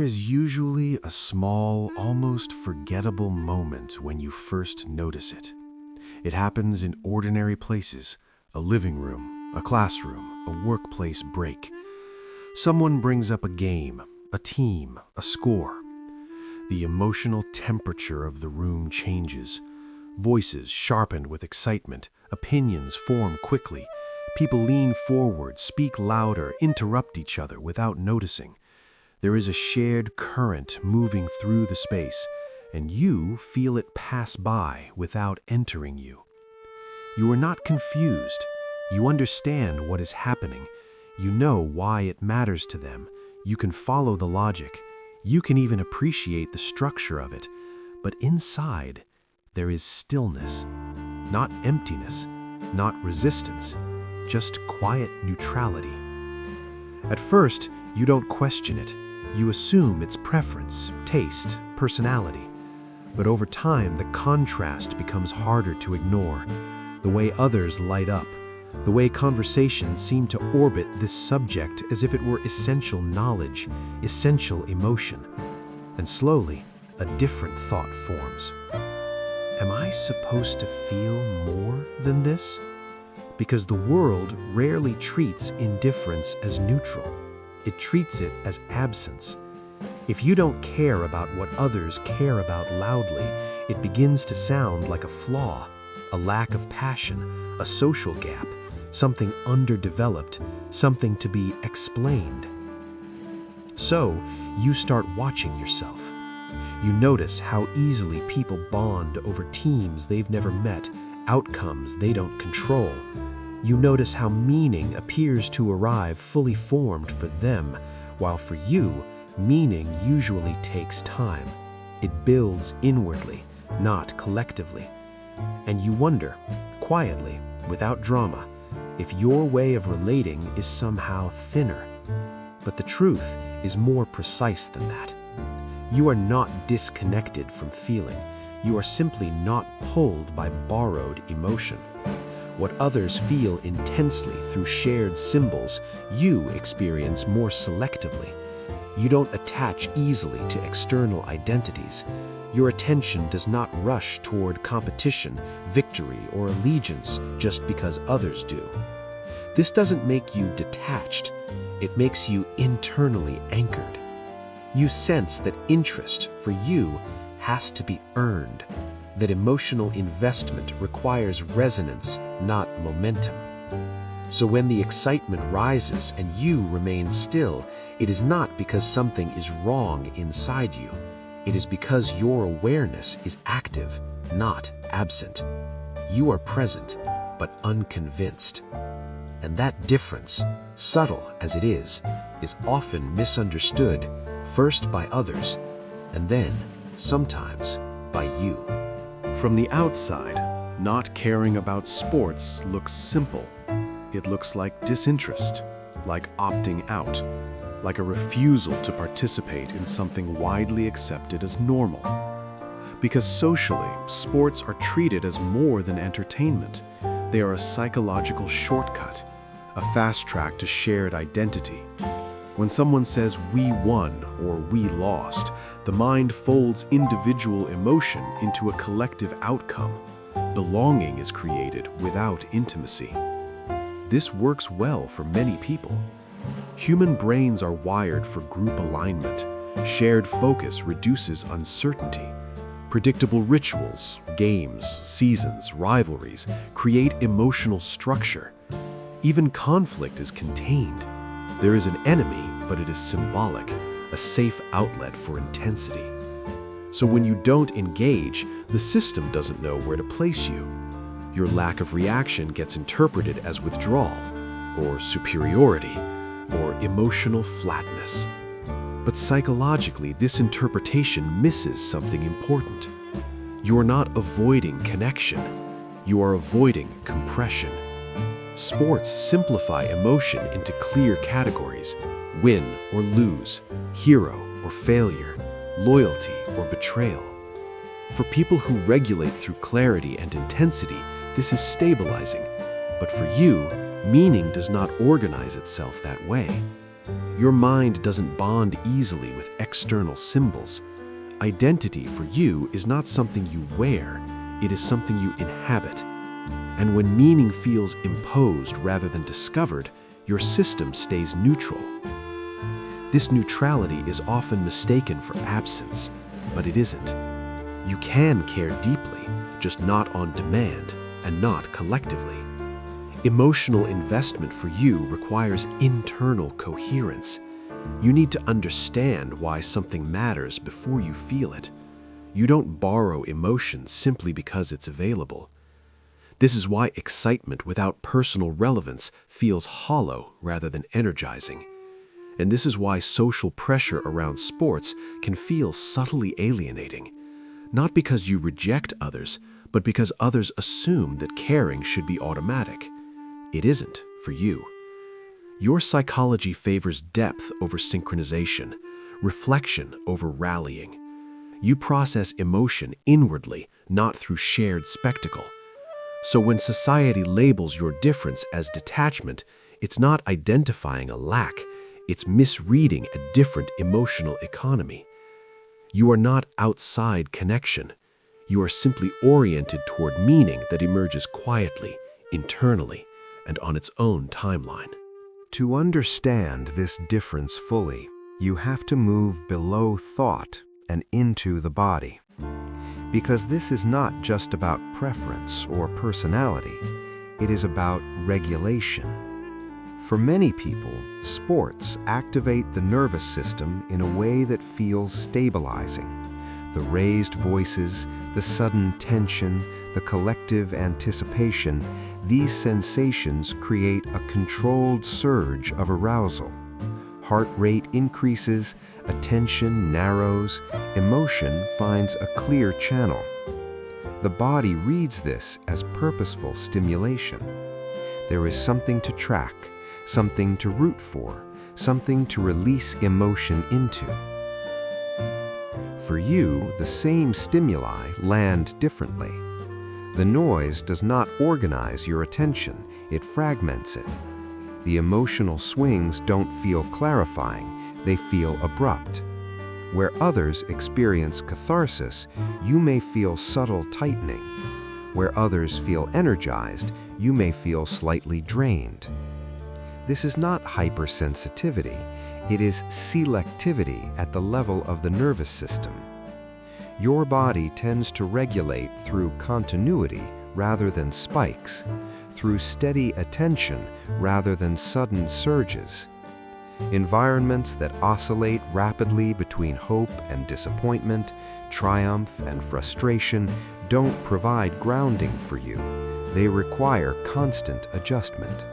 is usually a small, almost forgettable moment when you first notice it. It happens in ordinary places, a living room, a classroom, a workplace break. Someone brings up a game, a team, a score. The emotional temperature of the room changes. Voices sharpen with excitement, opinions form quickly. People lean forward, speak louder, interrupt each other without noticing. There is a shared current moving through the space, and you feel it pass by without entering you. You are not confused. You understand what is happening. You know why it matters to them. You can follow the logic. You can even appreciate the structure of it. But inside, there is stillness. Not emptiness, not resistance, just quiet neutrality. At first, you don't question it. You assume it's preference, taste, personality. But over time, the contrast becomes harder to ignore. The way others light up, the way conversations seem to orbit this subject as if it were essential knowledge, essential emotion. And slowly, a different thought forms. Am I supposed to feel more than this? Because the world rarely treats indifference as neutral. It treats it as absence. If you don't care about what others care about loudly, it begins to sound like a flaw, a lack of passion, a social gap, something underdeveloped, something to be explained. So, you start watching yourself. You notice how easily people bond over teams they've never met, outcomes they don't control. You notice how meaning appears to arrive fully formed for them, while for you, meaning usually takes time. It builds inwardly, not collectively. And you wonder, quietly, without drama, if your way of relating is somehow thinner. But the truth is more precise than that. You are not disconnected from feeling. You are simply not pulled by borrowed emotion. What others feel intensely through shared symbols, you experience more selectively. You don't attach easily to external identities. Your attention does not rush toward competition, victory, or allegiance just because others do. This doesn't make you detached. It makes you internally anchored. You sense that interest for you has to be earned, that emotional investment requires resonance, not momentum. So when the excitement rises and you remain still, it is not because something is wrong inside you. It is because your awareness is active, not absent. You are present, but unconvinced. And that difference, subtle as it is often misunderstood, first by others, and then, sometimes, by you. From the outside, not caring about sports looks simple. It looks like disinterest, like opting out, like a refusal to participate in something widely accepted as normal. Because socially, sports are treated as more than entertainment. They are a psychological shortcut, a fast track to shared identity. When someone says we won or we lost, the mind folds individual emotion into a collective outcome. Belonging is created without intimacy. This works well for many people. Human brains are wired for group alignment. Shared focus reduces uncertainty. Predictable rituals, games, seasons, rivalries create emotional structure. Even conflict is contained. There is an enemy, but it is symbolic, a safe outlet for intensity. So when you don't engage, the system doesn't know where to place you. Your lack of reaction gets interpreted as withdrawal, or superiority, or emotional flatness. But psychologically, this interpretation misses something important. You are not avoiding connection. You are avoiding compression. Sports simplify emotion into clear categories: win or lose, hero or failure, loyalty or betrayal. For people who regulate through clarity and intensity, this is stabilizing. But for you, meaning does not organize itself that way. Your mind doesn't bond easily with external symbols. Identity for you is not something you wear, it is something you inhabit. And when meaning feels imposed rather than discovered, your system stays neutral. This neutrality is often mistaken for absence, but it isn't. You can care deeply, just not on demand and not collectively. Emotional investment for you requires internal coherence. You need to understand why something matters before you feel it. You don't borrow emotion simply because it's available. This is why excitement without personal relevance feels hollow rather than energizing. And this is why social pressure around sports can feel subtly alienating. Not because you reject others, but because others assume that caring should be automatic. It isn't for you. Your psychology favors depth over synchronization, reflection over rallying. You process emotion inwardly, not through shared spectacle. So when society labels your difference as detachment, it's not identifying a lack, it's misreading a different emotional economy. You are not outside connection. You are simply oriented toward meaning that emerges quietly, internally, and on its own timeline. To understand this difference fully, you have to move below thought and into the body. Because this is not just about preference or personality, it is about regulation. For many people, sports activate the nervous system in a way that feels stabilizing. The raised voices, the sudden tension, the collective anticipation, these sensations create a controlled surge of arousal. Heart rate increases, attention narrows, emotion finds a clear channel. The body reads this as purposeful stimulation. There is something to track, something to root for, something to release emotion into. For you, the same stimuli land differently. The noise does not organize your attention, it fragments it. The emotional swings don't feel clarifying, they feel abrupt. Where others experience catharsis, you may feel subtle tightening. Where others feel energized, you may feel slightly drained. This is not hypersensitivity, it is selectivity at the level of the nervous system. Your body tends to regulate through continuity rather than spikes, through steady attention rather than sudden surges. Environments that oscillate rapidly between hope and disappointment, triumph and frustration don't provide grounding for you. They require constant adjustment.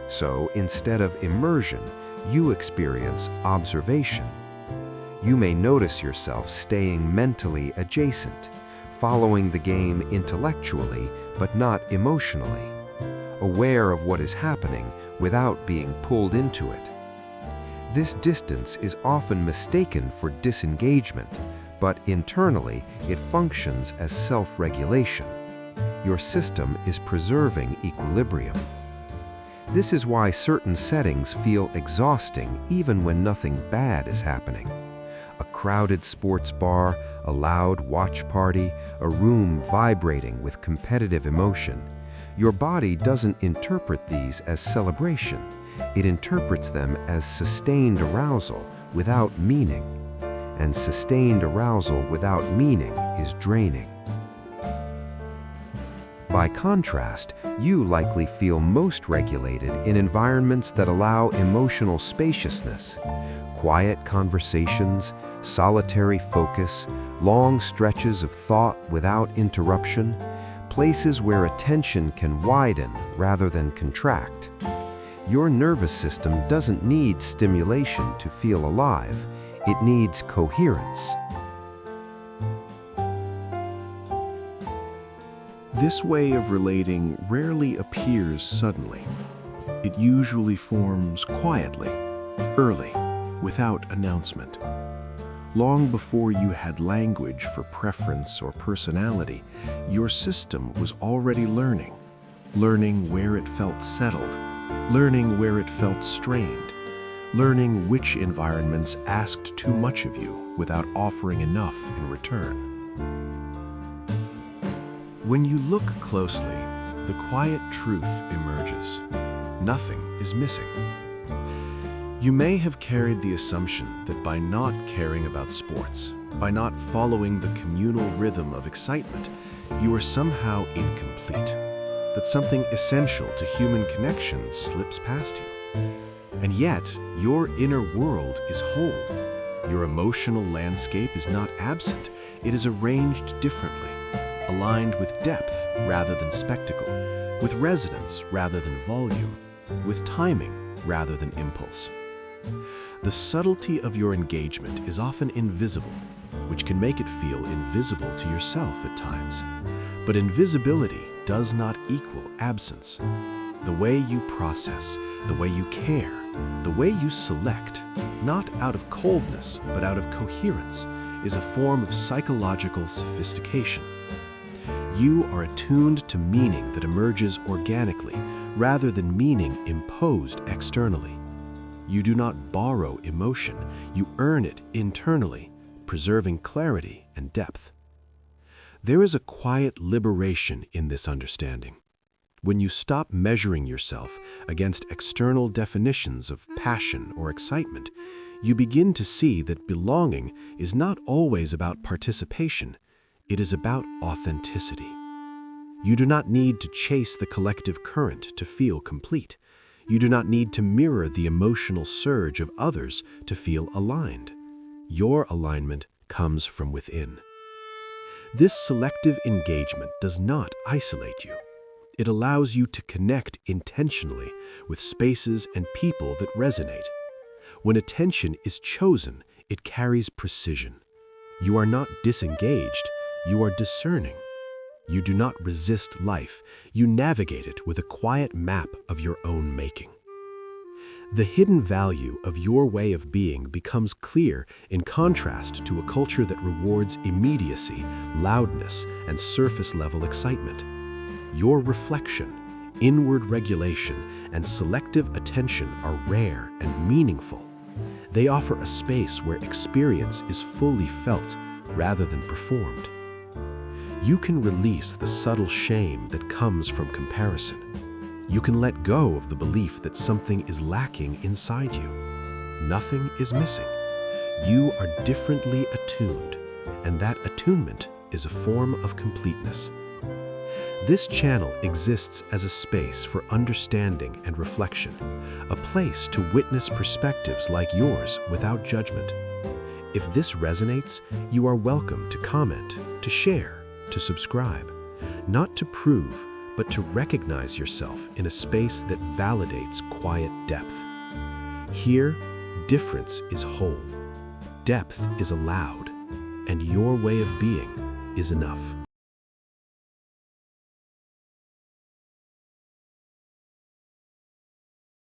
So instead of immersion, you experience observation. You may notice yourself staying mentally adjacent, following the game intellectually but not emotionally, aware of what is happening without being pulled into it. This distance is often mistaken for disengagement, but internally it functions as self-regulation. Your system is preserving equilibrium. This is why certain settings feel exhausting even when nothing bad is happening. A crowded sports bar, a loud watch party, a room vibrating with competitive emotion. Your body doesn't interpret these as celebration. It interprets them as sustained arousal without meaning. And sustained arousal without meaning is draining. By contrast, you likely feel most regulated in environments that allow emotional spaciousness. Quiet conversations, solitary focus, long stretches of thought without interruption, places where attention can widen rather than contract. Your nervous system doesn't need stimulation to feel alive, it needs coherence. This way of relating rarely appears suddenly. It usually forms quietly, early, without announcement. Long before you had language for preference or personality, your system was already learning where it felt settled, learning where it felt strained, learning which environments asked too much of you without offering enough in return. When you look closely, the quiet truth emerges. Nothing is missing. You may have carried the assumption that by not caring about sports, by not following the communal rhythm of excitement, you are somehow incomplete, that something essential to human connection slips past you. And yet, your inner world is whole. Your emotional landscape is not absent, it is arranged differently, aligned with depth rather than spectacle, with resonance rather than volume, with timing rather than impulse. The subtlety of your engagement is often invisible, which can make it feel invisible to yourself at times. But invisibility does not equal absence. The way you process, the way you care, the way you select, not out of coldness but out of coherence, is a form of psychological sophistication. You are attuned to meaning that emerges organically rather than meaning imposed externally. You do not borrow emotion, you earn it internally, preserving clarity and depth. There is a quiet liberation in this understanding. When you stop measuring yourself against external definitions of passion or excitement, you begin to see that belonging is not always about participation, it is about authenticity. You do not need to chase the collective current to feel complete. You do not need to mirror the emotional surge of others to feel aligned. Your alignment comes from within. This selective engagement does not isolate you. It allows you to connect intentionally with spaces and people that resonate. When attention is chosen, it carries precision. You are not disengaged, you are discerning. You do not resist life, you navigate it with a quiet map of your own making. The hidden value of your way of being becomes clear in contrast to a culture that rewards immediacy, loudness, and surface-level excitement. Your reflection, inward regulation, and selective attention are rare and meaningful. They offer a space where experience is fully felt rather than performed. You can release the subtle shame that comes from comparison. You can let go of the belief that something is lacking inside you. Nothing is missing. You are differently attuned, and that attunement is a form of completeness. This channel exists as a space for understanding and reflection, a place to witness perspectives like yours without judgment. If this resonates, you are welcome to comment, to share, to subscribe, not to prove, but to recognize yourself in a space that validates quiet depth. Here, difference is whole, depth is allowed, and your way of being is enough.